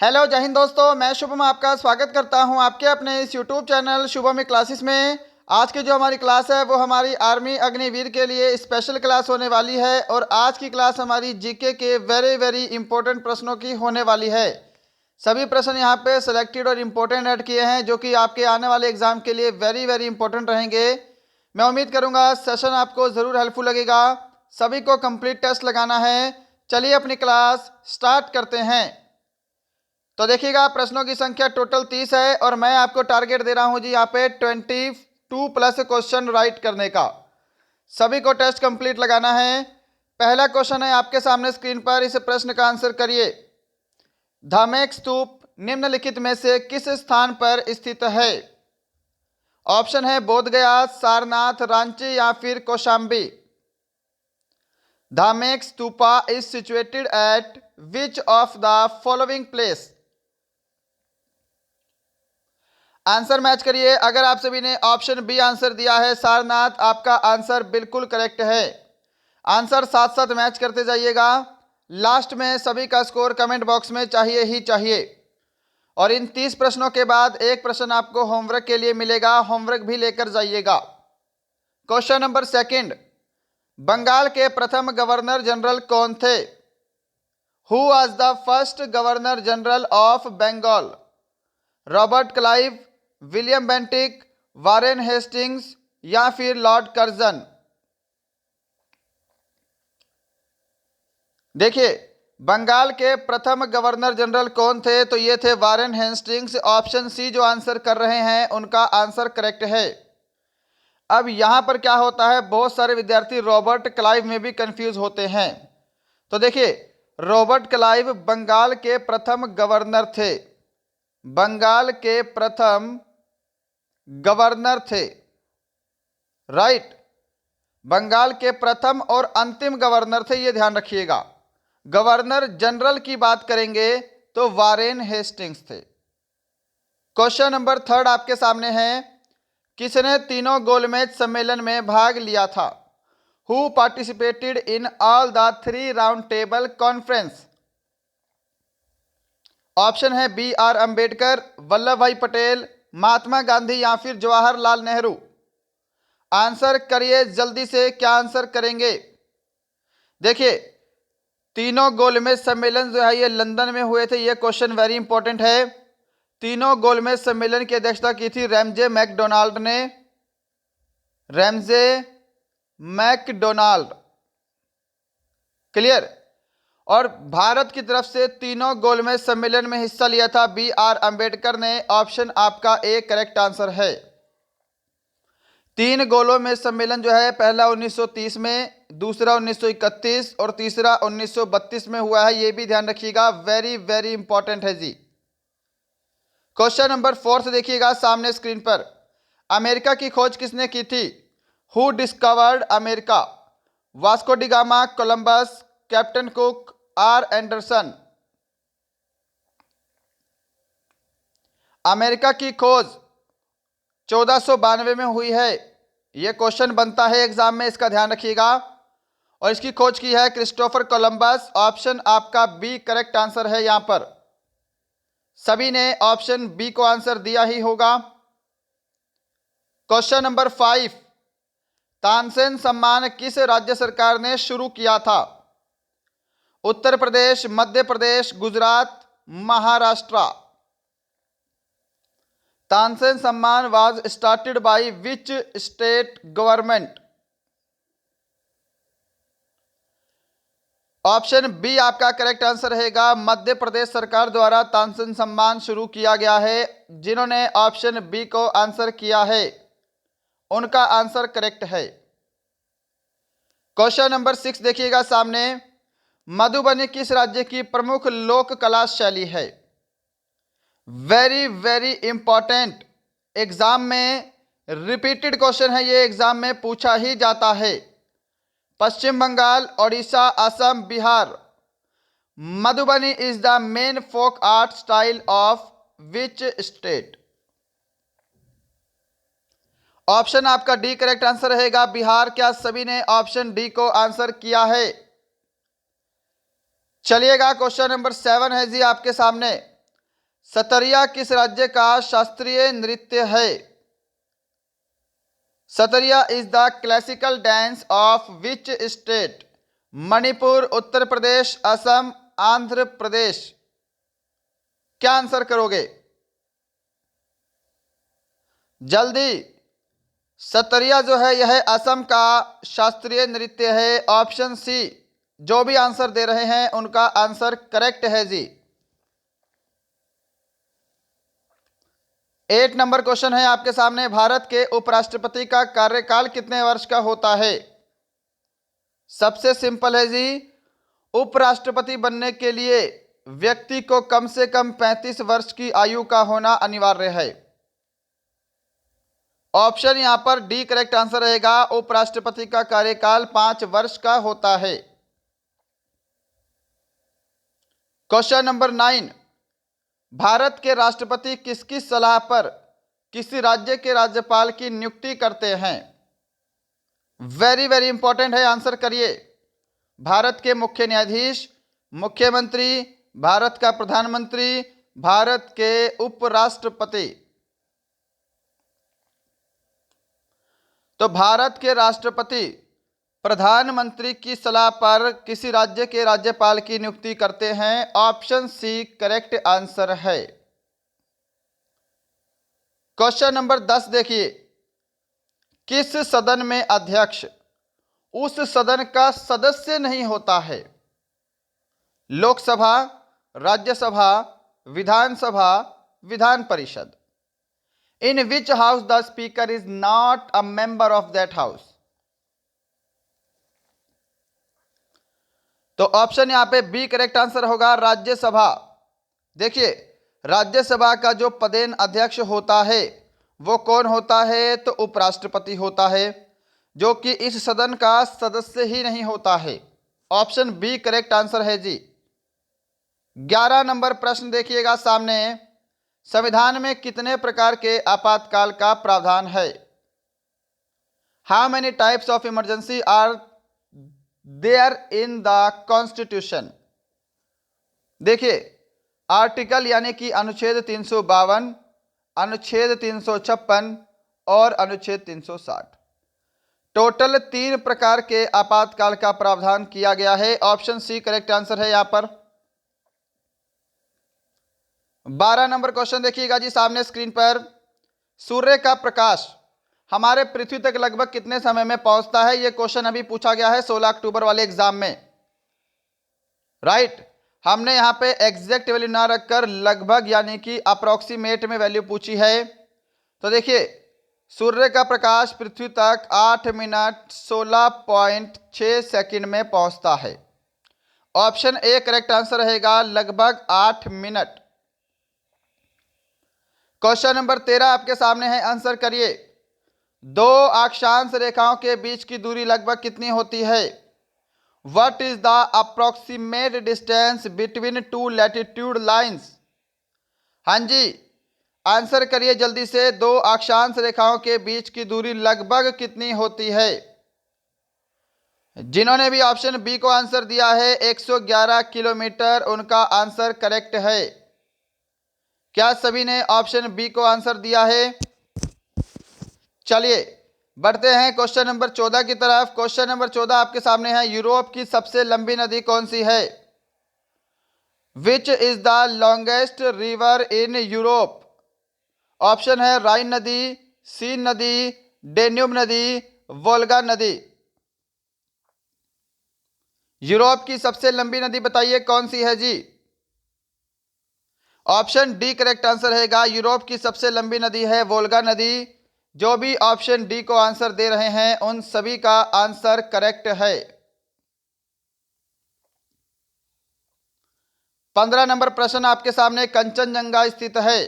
Hello जय हिंद दोस्तों, मैं शुभम आपका स्वागत करता हूं आपके अपने इस यूट्यूब चैनल शुभम क्लासेस में। आज की जो हमारी क्लास है वो हमारी आर्मी अग्निवीर के लिए स्पेशल क्लास होने वाली है और आज की क्लास हमारी जीके के वेरी वेरी इंपॉर्टेंट प्रश्नों की होने वाली है। सभी प्रश्न यहाँ पे सिलेक्टेड और इम्पोर्टेंट ऐड किए हैं जो कि आपके आने वाले एग्जाम के लिए वेरी वेरी इंपॉर्टेंट रहेंगे। मैं उम्मीद करूँगा सेशन आपको ज़रूर हेल्पफुल लगेगा। सभी को कंप्लीट टेस्ट लगाना है। चलिए अपनी क्लास स्टार्ट करते हैं। तो देखिएगा, प्रश्नों की संख्या टोटल 30 है और मैं आपको टारगेट दे रहा हूं जी यहाँ पे 22+ क्वेश्चन राइट करने का। सभी को टेस्ट कंप्लीट लगाना है। पहला क्वेश्चन है आपके सामने स्क्रीन पर, इस प्रश्न का आंसर करिए। धामेक स्तूप निम्नलिखित में से किस स्थान पर स्थित है? ऑप्शन है बोध गया, सारनाथ, रांची या फिर Kaushambi. Dhamek stupa is situated at which of the following place? Answer match करिए। अगर आप सभी ने ऑप्शन बी आंसर दिया है सारनाथ, आपका आंसर बिल्कुल करेक्ट है। आंसर साथ साथ मैच करते जाइएगा। लास्ट में सभी का स्कोर कमेंट बॉक्स में चाहिए ही चाहिए। और इन 30 प्रश्नों के बाद एक प्रश्न आपको होमवर्क के लिए मिलेगा, होमवर्क भी लेकर जाइएगा। क्वेश्चन नंबर सेकंड, बंगाल के प्रथम गवर्नर जनरल कौन थे? Who was the first governor general of Bengal? Robert Clive, William Bentinck, Warren Hastings या फिर लॉर्ड कर्जन? देखिए, बंगाल के प्रथम गवर्नर जनरल कौन थे? तो ये थे वारेन हेस्टिंग्स। ऑप्शन सी जो आंसर कर रहे हैं उनका आंसर करेक्ट है। अब यहां पर क्या होता है, बहुत सारे विद्यार्थी रॉबर्ट क्लाइव में भी कंफ्यूज होते हैं। तो देखिए, रॉबर्ट क्लाइव बंगाल के प्रथम गवर्नर थे। बंगाल के प्रथम गवर्नर थे, राइट। बंगाल के प्रथम और अंतिम गवर्नर थे, ये ध्यान रखिएगा। गवर्नर जनरल की बात करेंगे तो वारेन हेस्टिंग्स थे। क्वेश्चन नंबर थर्ड आपके सामने है, किसने तीनों गोलमेज सम्मेलन में भाग लिया था? Who participated in all the 3 round table conference? Option है बी आर अंबेडकर, वल्लभ भाई पटेल, महात्मा गांधी या फिर जवाहरलाल नेहरू। आंसर करिए जल्दी से, क्या आंसर करेंगे? देखिए, तीनों गोलमेज सम्मेलन जो है ये लंदन में हुए थे। ये क्वेश्चन वेरी इंपॉर्टेंट है। तीनों गोलमेज सम्मेलन की अध्यक्षता की थी रैमजे मैकडोनाल्ड ने। Ramsay MacDonald, clear. और भारत की तरफ से तीनों गोलमेज सम्मेलन में हिस्सा लिया था बी आर अंबेडकर ने। ऑप्शन आपका ए करेक्ट आंसर है। 3 गोलों में सम्मेलन जो है, पहला 1930 में, दूसरा 1931 और तीसरा 1932 में हुआ है। ये भी ध्यान रखिएगा, वेरी वेरी इंपॉर्टेंट है जी। क्वेश्चन नंबर 4 देखिएगा सामने स्क्रीन पर, अमेरिका की खोज किसने की थी? Who discovered America? Vasco da Gama, Columbus, Captain Cook, or Anderson? America की खोज 1492 में हुई है। यह क्वेश्चन बनता है एग्जाम में, इसका ध्यान रखिएगा। और इसकी खोज की है क्रिस्टोफर कोलंबस। ऑप्शन आपका बी करेक्ट आंसर है। यहां पर सभी ने ऑप्शन बी को आंसर दिया ही होगा। क्वेश्चन नंबर 5, तानसेन सम्मान किस राज्य सरकार ने शुरू किया था? Uttar Pradesh, Madhya Pradesh, Gujarat, Maharashtra? Tansen Samman was started by which state government? Option B आपका करेक्ट आंसर रहेगा। मध्य प्रदेश सरकार द्वारा तानसेन सम्मान शुरू किया गया है। जिन्होंने ऑप्शन बी को आंसर किया है उनका आंसर करेक्ट है। क्वेश्चन नंबर 6 देखिएगा सामने, मधुबनी किस राज्य की प्रमुख लोक कला शैली है? वेरी वेरी इंपॉर्टेंट, एग्जाम में रिपीटेड क्वेश्चन है, ये एग्जाम में पूछा ही जाता है। Paschim Bangal, Odisha, Assam, Bihar? Madhubani is the main folk art style of which state? Option आपका डी करेक्ट आंसर रहेगा, बिहार। क्या सभी ने ऑप्शन डी को आंसर किया है? चलिएगा, क्वेश्चन नंबर 7 है जी आपके सामने, सतरिया किस राज्य का शास्त्रीय नृत्य है? Sattriya is the classical dance of which state? Manipur, Uttar Pradesh, Assam, Andhra Pradesh. क्या आंसर करोगे? जल्दी। सतरिया जो है यह असम का शास्त्रीय नृत्य है। Option C. जो भी आंसर दे रहे हैं उनका आंसर करेक्ट है जी। 8 नंबर क्वेश्चन है आपके सामने। भारत के उपराष्ट्रपति का कार्यकाल कितने वर्ष का होता है? सबसे सिंपल है जी। उपराष्ट्रपति बनने के लिए व्यक्ति को कम से कम 35 वर्ष की आयु का होना अनिवार्य है। ऑप्शन यहां पर डी करेक्ट आंसर रहेगा। उपराष्ट्रपति का कार्यकाल 5 वर्ष का होता है। Question number 9। भारत के राष्ट्रपति किसकी सलाह पर किसी राज्य के राज्यपाल की नियुक्ति करते हैं? वेरी वेरी इंपॉर्टेंट है, आंसर करिए। भारत के मुख्य न्यायाधीश, मुख्यमंत्री, भारत का प्रधानमंत्री, भारत के उपराष्ट्रपति। तो भारत के राष्ट्रपति प्रधानमंत्री की सलाह पर किसी राज्य के राज्यपाल की नियुक्ति करते हैं। ऑप्शन सी करेक्ट आंसर है। क्वेश्चन नंबर 10 देखिए। किस सदन में अध्यक्ष उस सदन का सदस्य नहीं होता है? Lok Sabha, Rajya Sabha, Vidhan Sabha, Vidhan Parishad. In which house the speaker is not a member of that house? तो ऑप्शन यहां पे बी करेक्ट आंसर होगा, राज्यसभा। देखिए, राज्यसभा का जो पदेन अध्यक्ष होता है वो कौन होता है? तो उपराष्ट्रपति होता है, जो कि इस सदन का सदस्य ही नहीं होता है। ऑप्शन बी करेक्ट आंसर है जी। 11 नंबर प्रश्न देखिएगा सामने। संविधान में कितने प्रकार के आपातकाल का प्रावधान है? How many types of emergency are there in the constitution? देखिए, आर्टिकल यानी कि अनुच्छेद 352, अनुच्छेद 356 और अनुच्छेद 360। टोटल 3 प्रकार के आपातकाल का प्रावधान किया गया है। ऑप्शन सी करेक्ट आंसर है यहां पर। 12 नंबर क्वेश्चन देखिएगा जी सामने स्क्रीन पर। सूर्य का प्रकाश हमारे पृथ्वी तक लगभग कितने समय में पहुंचता है? यह क्वेश्चन अभी पूछा गया है 16 अक्टूबर वाले एग्जाम में। राइट। हमने यहां पे एग्जैक्ट वैल्यू ना रखकर लगभग यानी कि अप्रोक्सीमेट में वैल्यू पूछी है। तो देखिए, सूर्य का प्रकाश पृथ्वी तक 8 मिनट 16.6 सेकंड में पहुंचता है। ऑप्शन ए करेक्ट आंसर रहेगा, लगभग 8 मिनट। क्वेश्चन नंबर 13 आपके सामने है, आंसर करिए। 2 अक्षांश रेखाओं के बीच की दूरी लगभग कितनी होती है? What is the approximate distance between 2 latitude lines? हाँ जी, आंसर करिए जल्दी से। 2 अक्षांश रेखाओं के बीच की दूरी लगभग कितनी होती है? जिन्होंने भी ऑप्शन बी को आंसर दिया है 111 किलोमीटर, उनका आंसर करेक्ट है। क्या सभी ने ऑप्शन बी को आंसर दिया है? चलिए बढ़ते हैं क्वेश्चन नंबर 14 की तरफ। क्वेश्चन नंबर 14 आपके सामने है। यूरोप की सबसे लंबी नदी कौन सी है? Which is the longest river in Europe? Option है राइन नदी, सीन नदी, डेन्यूब नदी, वोल्गा नदी। यूरोप की सबसे लंबी नदी बताइए कौन सी है जी? ऑप्शन डी करेक्ट आंसर रहेगा। यूरोप की सबसे लंबी नदी है वोल्गा नदी। जो भी ऑप्शन डी को आंसर दे रहे हैं उन सभी का आंसर करेक्ट है। 15 नंबर प्रश्न आपके सामने। कंचनजंगा स्थित है।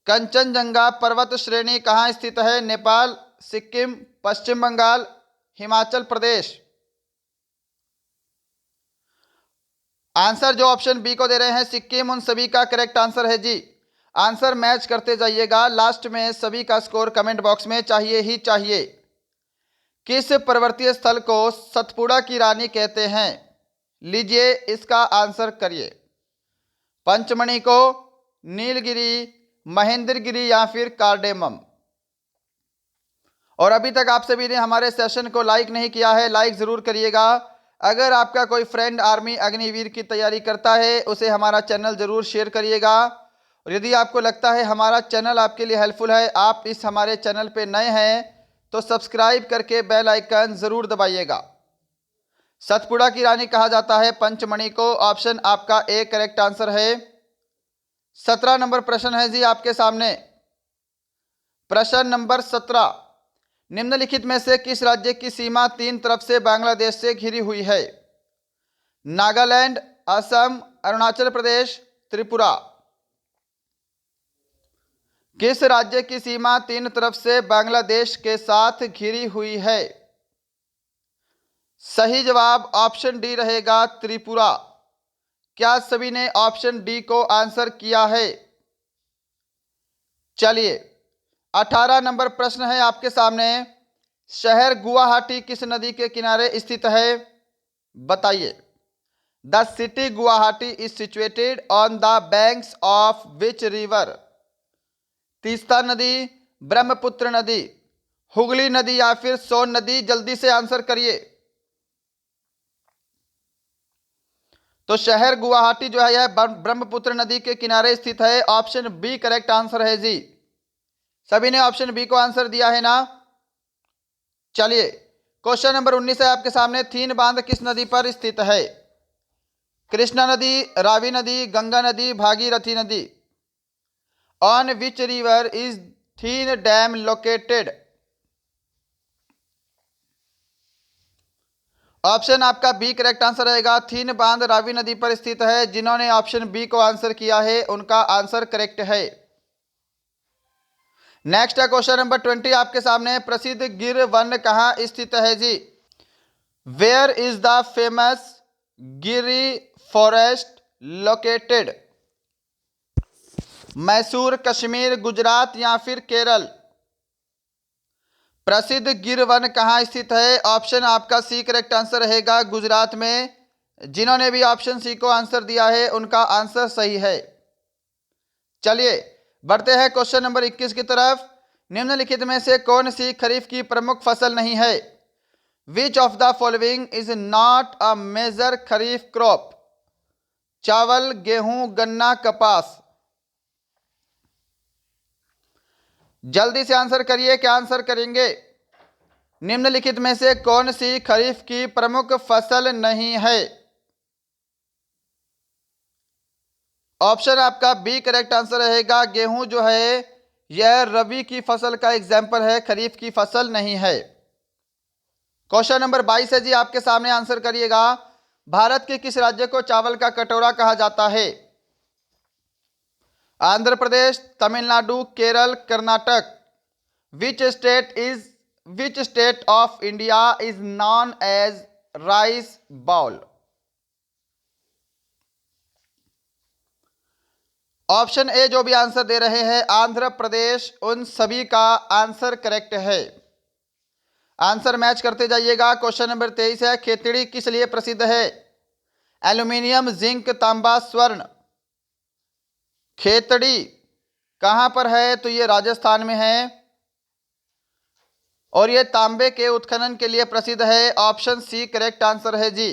कंचनजंगा पर्वत श्रेणी कहाँ स्थित है? नेपाल, सिक्किम, पश्चिम बंगाल, हिमाचल प्रदेश। आंसर जो ऑप्शन बी को दे रहे हैं सिक्किम, उन सभी का करेक्ट आंसर है जी। आंसर मैच करते जाइएगा। लास्ट में सभी का स्कोर कमेंट बॉक्स में चाहिए ही चाहिए। किस पर्वतीय स्थल को सतपुड़ा की रानी कहते हैं? लीजिए इसका आंसर करिए। पंचमणि को, नीलगिरी, महेंद्रगिरी या फिर कार्डेमम। और अभी तक आप सभी ने हमारे सेशन को लाइक नहीं किया है, लाइक ज़रूर करिएगा। अगर आपका कोई फ्रेंड आर्मी अग्निवीर की तैयारी करता है उसे हमारा चैनल ज़रूर शेयर करिएगा। और यदि आपको लगता है हमारा चैनल आपके लिए हेल्पफुल है, आप इस हमारे चैनल पे नए हैं तो सब्सक्राइब करके बेल आइकन ज़रूर दबाइएगा। सतपुड़ा की रानी कहा जाता है पंचमणि को। ऑप्शन आपका ए करेक्ट आंसर है। 17 नंबर प्रश्न है जी आपके सामने। प्रश्न नंबर 17, निम्नलिखित में से किस राज्य की सीमा तीन तरफ से बांग्लादेश से घिरी हुई है? नागालैंड, असम, अरुणाचल प्रदेश, त्रिपुरा। किस राज्य की सीमा तीन तरफ से बांग्लादेश के साथ घिरी हुई है? सही जवाब ऑप्शन डी रहेगा, त्रिपुरा। क्या सभी ने ऑप्शन डी को आंसर किया है? चलिए 18 नंबर प्रश्न है आपके सामने। शहर गुवाहाटी किस नदी के किनारे स्थित है? बताइए। The city Guwahati is situated on the banks of which river? Teesta नदी, ब्रह्मपुत्र नदी, हुगली नदी या फिर सोन नदी? जल्दी से आंसर करिए। तो शहर गुवाहाटी जो है यह ब्रह्मपुत्र नदी के किनारे स्थित है। ऑप्शन बी करेक्ट आंसर है जी। सभी ने ऑप्शन बी को आंसर दिया है ना? चलिए क्वेश्चन नंबर 19 है आपके सामने। थीन बांध किस नदी पर स्थित है? कृष्णा नदी, रावी नदी, गंगा नदी, भागीरथी नदी? On which river is thin dam located? Option आपका बी करेक्ट आंसर रहेगा। थीन बांध रावी नदी पर स्थित है। जिन्होंने ऑप्शन बी को आंसर किया है उनका आंसर करेक्ट है। नेक्स्ट है क्वेश्चन नंबर 20 आपके सामने। प्रसिद्ध गिर वन कहाँ स्थित है जी? Where is the famous Giri forest located? Mysore, Kashmir, Gujarat या फिर केरल? प्रसिद्ध गिर वन कहाँ स्थित है? ऑप्शन आपका सी करेक्ट आंसर रहेगा, गुजरात में। जिन्होंने भी ऑप्शन सी को आंसर दिया है उनका आंसर सही है। चलिए बढ़ते हैं क्वेश्चन नंबर 21 की तरफ। निम्नलिखित में से कौन सी खरीफ की प्रमुख फसल नहीं है? Which of the following is not a major kharif crop? चावल, गेहूं, गन्ना, कपास? जल्दी से आंसर करिए। क्या आंसर करेंगे? निम्नलिखित में से कौन सी खरीफ की प्रमुख फसल नहीं है? ऑप्शन आपका बी करेक्ट आंसर रहेगा। गेहूं जो है यह रबी की फसल का एग्जाम्पल है, खरीफ की फसल नहीं है। क्वेश्चन नंबर 22 है जी आपके सामने। आंसर करिएगा। भारत के किस राज्य को चावल का कटोरा कहा जाता है? Andhra Pradesh, Tamil Nadu, Kerala, Karnataka? Which state of India is known as rice bowl? Option A जो भी आंसर दे रहे हैं आंध्र प्रदेश, उन सभी का आंसर करेक्ट है। आंसर मैच करते जाइएगा। क्वेश्चन नंबर 23 है। खेतड़ी किस लिए प्रसिद्ध है? एल्यूमिनियम, जिंक, तांबा, स्वर्ण? खेतड़ी कहां पर है? तो ये राजस्थान में है और ये तांबे के उत्खनन के लिए प्रसिद्ध है। ऑप्शन सी करेक्ट आंसर है जी।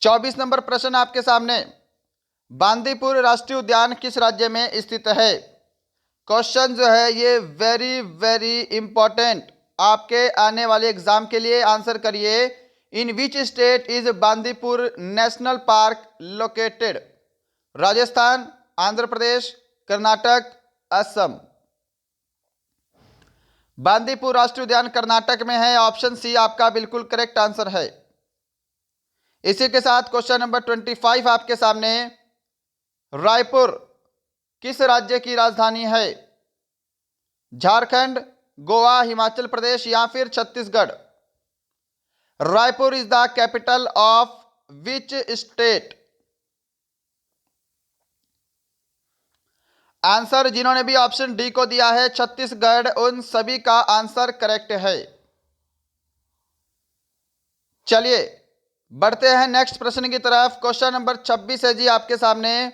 24 नंबर प्रश्न आपके सामने। बांदीपुर राष्ट्रीय उद्यान किस राज्य में स्थित है? क्वेश्चन जो है ये वेरी वेरी इंपॉर्टेंट आपके आने वाले एग्जाम के लिए। आंसर करिए। In which state is Bandipur national park located? Rajasthan, Andhra Pradesh, Karnataka, Assam? Bandipur राष्ट्रीय उद्यान कर्नाटक में है। ऑप्शन सी आपका बिल्कुल करेक्ट आंसर है। इसी के साथ क्वेश्चन नंबर 25 आपके सामने। रायपुर किस राज्य की राजधानी है? झारखंड, गोवा, हिमाचल प्रदेश या फिर Chhattisgarh? Raipur is the capital of which state? Answer जिन्होंने भी ऑप्शन डी को दिया है छत्तीसगढ़, उन सभी का आंसर करेक्ट है। चलिए बढ़ते हैं नेक्स्ट प्रश्न की तरफ। क्वेश्चन नंबर 26 है जी आपके सामने।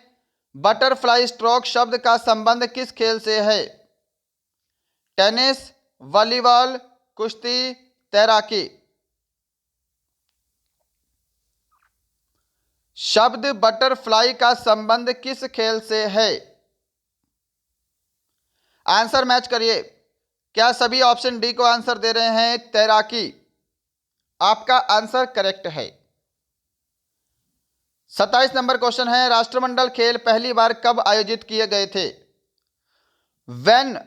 बटरफ्लाई स्ट्रोक शब्द का संबंध किस खेल से है? टेनिस, वॉलीबॉल, कुश्ती, तैराकी। शब्द बटरफ्लाई का संबंध किस खेल से है? आंसर मैच करिए। क्या सभी ऑप्शन डी को आंसर दे रहे हैं? तैराकी आपका आंसर करेक्ट है। 27 नंबर क्वेश्चन है। राष्ट्रमंडल खेल पहली बार कब आयोजित किए गए थे? When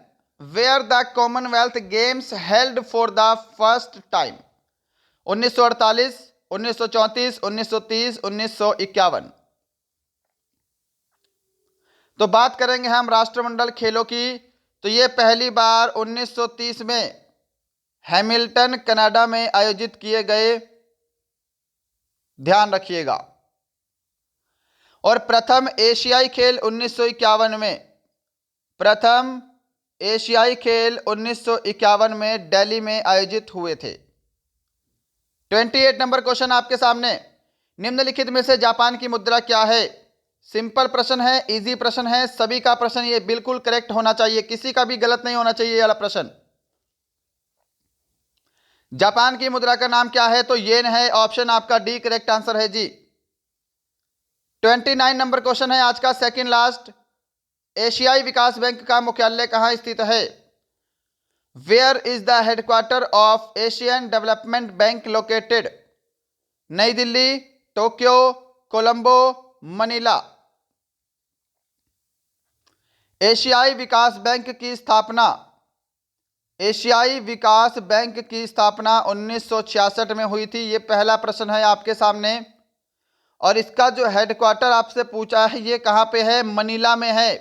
were the Commonwealth games held for the first time? 1948, 1934, 1930, 1951। तो बात करेंगे हम राष्ट्रमंडल खेलों की, तो ये पहली बार 1930 में हैमिल्टन कनाडा में आयोजित किए गए, ध्यान रखिएगा। और प्रथम एशियाई खेल 1951 में, प्रथम एशियाई खेल 1951 में दिल्ली में आयोजित हुए थे। 28 नंबर क्वेश्चन आपके सामने। निम्नलिखित में से जापान की मुद्रा क्या है? सिंपल प्रश्न है, इजी प्रश्न है, सभी का प्रश्न ये बिल्कुल करेक्ट होना चाहिए, किसी का भी गलत नहीं होना चाहिए ये वाला प्रश्न। जापान की मुद्रा का नाम क्या है? तो येन है, ऑप्शन आपका डी करेक्ट आंसर है जी। 29 नंबर क्वेश्चन है आज का, सेकंड लास्ट। एशियाई विकास बैंक का मुख्यालय कहां स्थित है? Where is the headquarter of Asian Development Bank located? New Delhi, Tokyo, Colombo, Manila. एशियाई विकास बैंक की स्थापना, एशियाई विकास बैंक की स्थापना 1966 में हुई थी। ये पहला प्रश्न है आपके सामने। और इसका जो हेडक्वार्टर आपसे पूछा है ये कहां पे है? मनीला में है,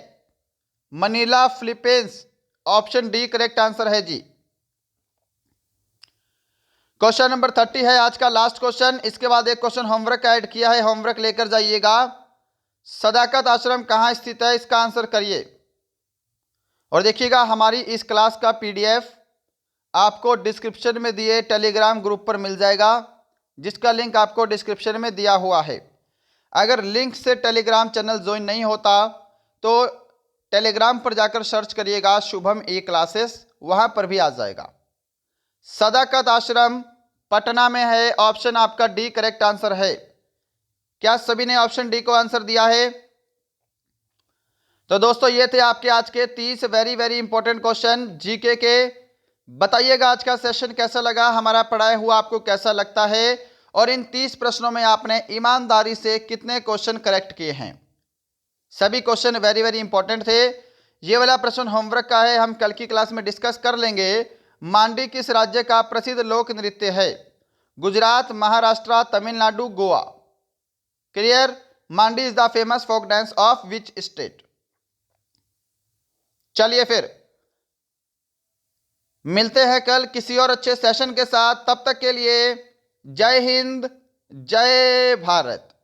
Manila Philippines. Option D correct answer है जी। क्वेश्चन नंबर 30 है आज का लास्ट क्वेश्चन। इसके बाद एक क्वेश्चन होमवर्क ऐड किया है, होमवर्क लेकर जाइएगा। सदाकत आश्रम कहां स्थित है? इसका आंसर करिए। और देखिएगा हमारी इस क्लास का पीडीएफ आपको डिस्क्रिप्शन में दिए टेलीग्राम ग्रुप पर मिल जाएगा, जिसका लिंक आपको डिस्क्रिप्शन में दिया हुआ है। अगर लिंक से टेलीग्राम चैनल ज्वाइन नहीं होता तो टेलीग्राम पर जाकर सर्च करिएगा शुभम ई क्लासेस, वहां पर भी आ जाएगा। सदाकत आश्रम पटना में है, ऑप्शन आपका डी करेक्ट आंसर है। क्या सभी ने ऑप्शन डी को आंसर दिया है? तो दोस्तों ये थे आपके आज के 30 very very important question GK के। बताइएगा आज का सेशन कैसा लगा, हमारा पढ़ाया हुआ आपको कैसा लगता है, और इन 30 प्रश्नों में आपने ईमानदारी से कितने क्वेश्चन करेक्ट किए हैं। सभी क्वेश्चन वेरी वेरी इंपॉर्टेंट थे। ये वाला प्रश्न होमवर्क का है, हम कल की क्लास में डिस्कस कर लेंगे। मांडी किस राज्य का प्रसिद्ध लोक नृत्य है? गुजरात, महाराष्ट्र, तमिलनाडु, गोवा। क्लियर? मांडी is the famous folk dance of which state? चलिए फिर मिलते हैं कल किसी और अच्छे सेशन के साथ। तब तक के लिए जय हिंद, जय भारत।